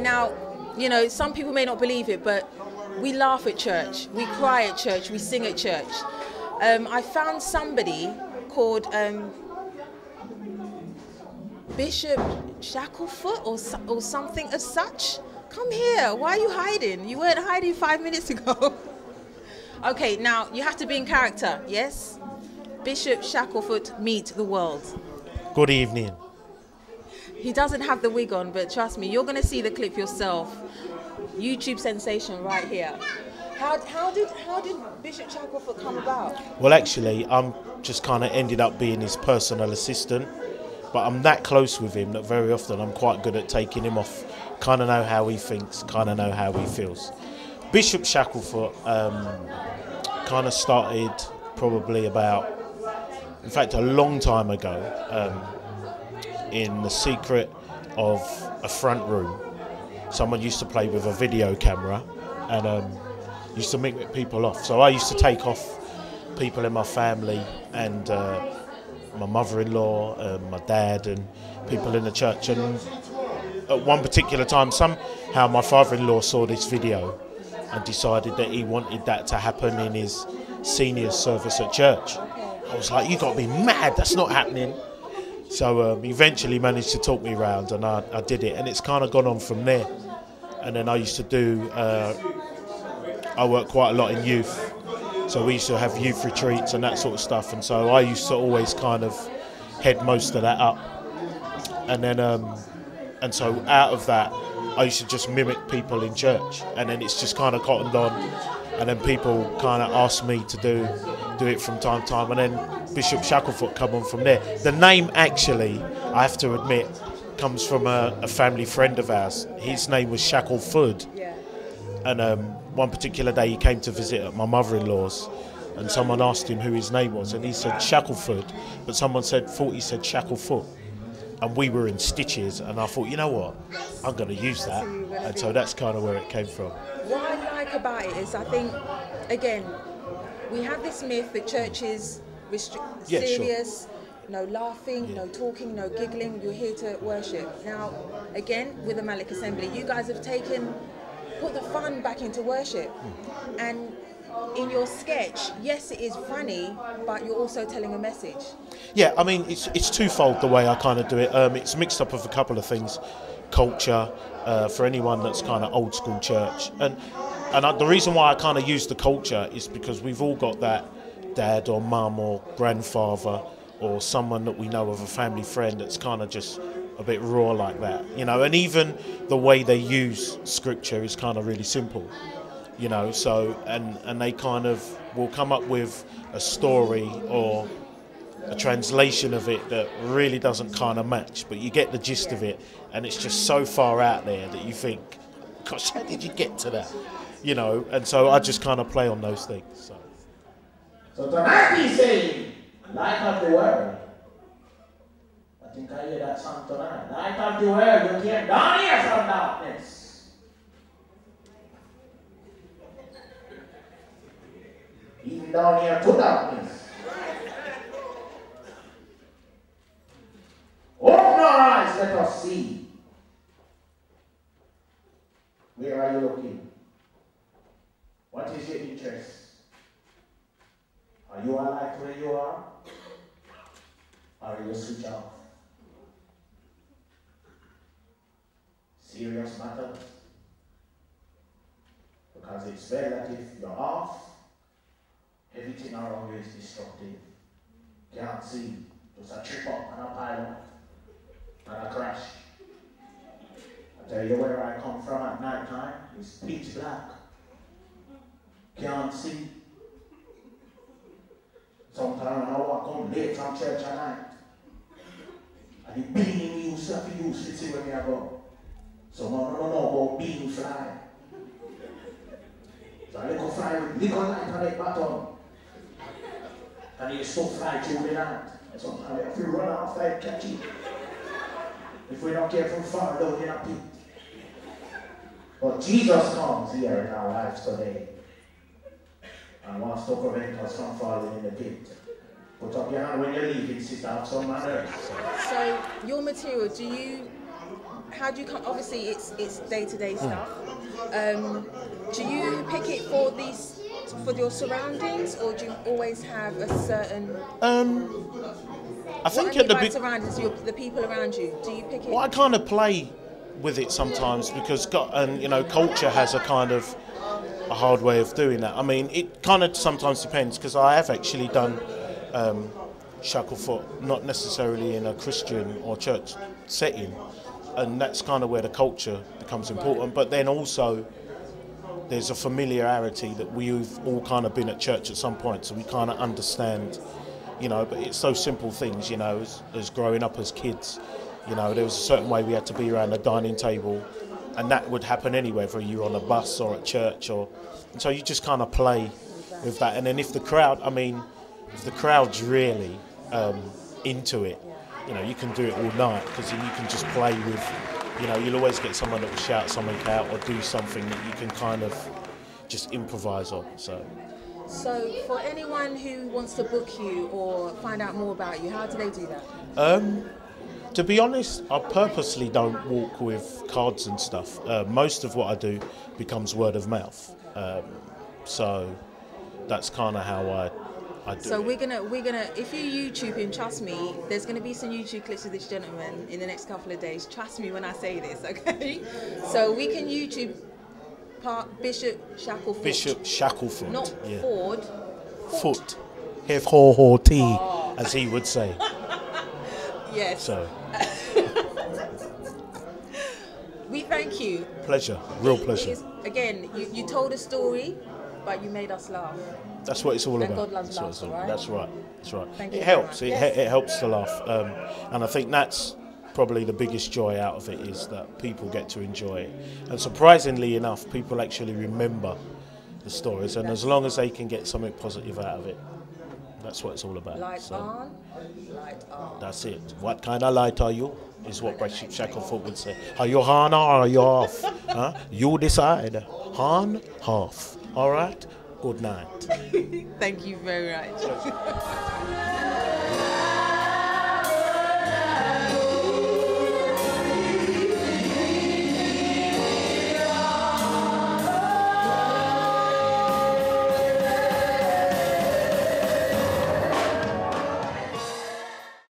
Now, you know, some people may not believe it, but we laugh at church, we cry at church, we sing at church. I found somebody called Bishop Shacklefoot or something as such. Come here, why are you hiding? You weren't hiding 5 minutes ago. Okay, now you have to be in character, yes? Bishop Shacklefoot, meet the world. Good evening. He doesn't have the wig on, but trust me, you're going to see the clip yourself. YouTube sensation right here. How did Bishop Shacklefoot come about? Well, actually, I'm just kind of ended up being his personal assistant, but I'm that close with him that very often I'm quite good at taking him off. Kind of know how he thinks, kind of know how he feels. Bishop Shacklefoot kind of started probably about, in fact, a long time ago, in the secret of a front room. Someone used to play with a video camera and used to meet people off. So I used to take off people in my family and my mother-in-law, my dad and people in the church. And at one particular time, somehow my father-in-law saw this video and decided that he wanted that to happen in his seniors service at church. I was like, you got to be mad, that's not happening. So he eventually managed to talk me around and I did it, and it's kind of gone on from there. And then I used to do, I work quite a lot in youth, so we used to have youth retreats and that sort of stuff, and so I used to always kind of head most of that up. And then, and so out of that, I used to just mimic people in church, and then it's just kind of cottoned on, and then people kind of asked me to do it from time to time, and then Bishop Shacklefoot come on from there. The name actually, I have to admit, comes from a family friend of ours. His name was Shacklefoot, and one particular day he came to visit at my mother-in-law's, and someone asked him who his name was, and he said Shacklefoot, but someone thought he said Shacklefoot, and we were in stitches, and I thought, you know what, I'm going to use that, and so that's kind of where it came from. What I like about it is, I think, again, we have this myth that church is serious, sure. No laughing, no talking, no giggling, you're here to worship. Now, again, with the Melek Assembly, you guys have put the fun back into worship. And in your sketch, yes, it is funny, but you're also telling a message. Yeah, I mean, it's twofold the way I kind of do it. It's mixed up of a couple of things. Culture, for anyone that's kind of old school church. And the reason why I kind of use the culture is because we've all got that dad or mum or grandfather or someone that we know of, a family friend that's kind of just a bit raw like that, you know, and even the way they use scripture is kind of really simple, you know, so, and they kind of will come up with a story or a translation of it that really doesn't kind of match, but you get the gist of it, and it's just so far out there that you think, gosh, how did you get to that, you know, and so I just kind of play on those things. So tonight he's saying, light of the world. I think I hear that song tonight. Light of the world, you came down here from darkness. Even down here to darkness. Open our eyes, let us see. Where are you looking? What is your interest? Are you alive where you are? Or are you switch off? Serious matters. Because it's better that if you're off, everything around you is destructive. Can't see. Just a trip up and a pile up and a crash. I tell you where I come from at night time, it's pitch black. Can't see. Sometimes I walk home late from church at night. And the beam you used to see where me I go. So I don't know about beam fly. So I go fly with little light on that bottom. And you still fly through the night. And sometimes if you run off like catch it. If we're not careful, fall down in a pit. But Jesus comes here in our lives today and wants to prevent us from falling in the pit. Put up your hand when you're leaving, sister, have some manners. So, your material, how do you come? Obviously, it's day-to-day stuff. Do you pick it for your surroundings, or do you always have a certain? I think what at the by surroundings, the people around you. Do you pick it? Well, I kind of play with it sometimes because culture has a kind of a hard way of doing that. I mean, it kind of sometimes depends because I have actually done Shacklefoot, not necessarily in a Christian or church setting, and that's kind of where the culture becomes important. But then also there's a familiarity that we've all kind of been at church at some point, so we kind of understand, but it's those simple things, as growing up as kids, there was a certain way we had to be around the dining table, and that would happen anywhere, whether you're on a bus or at church, and so you just kind of play with that. And then if the crowd's really into it, you can do it all night, because then you can just play with, you'll always get someone that will shout something out or do something that you can kind of just improvise on. So for anyone who wants to book you or find out more about you, how do they do that? To be honest, I purposely don't walk with cards and stuff. Most of what I do becomes word of mouth. So that's kind of how I do. So we're gonna if you YouTube him, trust me, there's gonna be some YouTube clips of this gentleman in the next couple of days. Trust me when I say this, okay? So we can YouTube Bishop Shacklefoot. Bishop Shacklefoot. Not yeah. Ford. Foot. F-O-O-T, as he would say. Yes. So. We thank you. Pleasure. Real pleasure. Again, you told a story, but you made us laugh. That's what it's all and about. God loves laughter, right? That's right. That's right. Thank you it helps. Yes. It helps to laugh, and I think that's probably the biggest joy out of it, is that people get to enjoy it. And surprisingly enough, people actually remember the stories, and as long as they can get something positive out of it, that's what it's all about. Light on, light on. That's it. What kind of light are you? Is what Bishop Shacklefoot would say. Are you on or are you off? Huh? You decide. On, off. All right? Good night. Thank you very much.